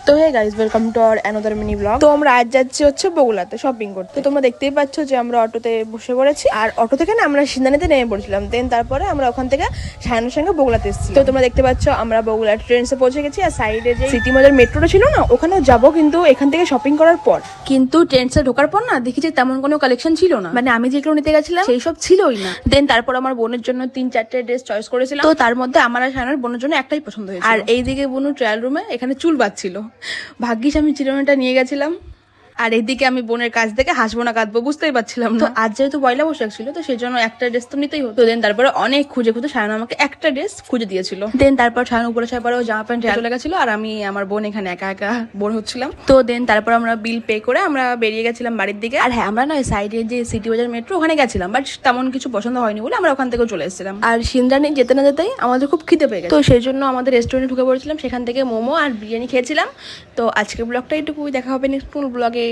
তো hey guys, welcome to our another mini blog. তো আমরা আজ যাচ্ছি হচ্ছে বগুড়াতে শপিং করতে। তো তোমরা দেখতেই পাচ্ছ যে আমরা অটোতে বসে পড়েছি, আর অটো থেকে না আমরা সিন্দানিতে নেমে পড়ছিলাম। দেন তারপরে আমরা ওখান থেকে সায়নের সঙ্গে বগুড়াতে এসেছি। তো তোমরা দেখতে পাচ্ছ আমরা বগুড়া ট্রেনসে পৌঁছে গেছি, আর সাইডে যে সিটি মলের মেট্রোটা ছিল না, ওখানেও যাবো, কিন্তু এখান থেকে শপিং করার পর। কিন্তু ট্রেনসে ঢোকার পর না দেখি যে তেমন কোনো কালেকশন ছিল না, মানে আমি যেগুলো নিতে গেছিলাম সেই সব ছিলই না। দেন তারপর আমার বোনের জন্য 3-4টে ড্রেস চয়েস করেছিলাম। তো তার মধ্যে আমার আর সায়নের বোনের জন্য একটাই পছন্দ হয়েছে। আর এইদিকে বোনু ট্রায়াল রুমে এখানে চুল বাঁধছিল। ভাগ্যিস আমি চিরুনিটা নিয়ে গেছিলাম। আর এইদিকে আমি বোনের কাছ থেকে হাসবো না কাঁদবো বুঝতেই পারছিলাম না। তো আজ যেহেতু পয়লা বৈশাখ ছিল, তো সেই জন্য একটা ড্রেস তো নিতেই হতো। দেন তারপরে অনেক খুঁজে খুঁজে সায়ন আমাকে একটা ড্রেস খুঁজে দিয়েছিল। দেন তারপর সায়ন উপরে ছাপারও জামা প্যান্ট চলে গেছিল, আর আমি আমার বোন এখানে একা একা বোর হচ্ছিলাম। তো দেন তারপর আমরা বিল পে করে আমরা বেরিয়ে গেছিলাম বাড়ির দিকে। আর হ্যাঁ, আমরা না সাইডে যে সিটি বাজার মেট্রো ওখানে গেছিলাম, বাট তেমন কিছু পছন্দ হয়নি বলে আমরা ওখান থেকেও চলে এসেছিলাম। আর সিন্দ্রানি যেতে না যেতেই আমাদের খুব খিদে পেয়ে গেছে, তো সেই জন্য আমাদের রেস্টুরেন্টে ঢুকে পড়েছিলাম। সেখান থেকে মোমো আর বিরিয়ানি খেয়েছিলাম। তো আজকের ব্লগটা এইটুকুই, দেখা হবে নেক্সট কোন ব্লগে।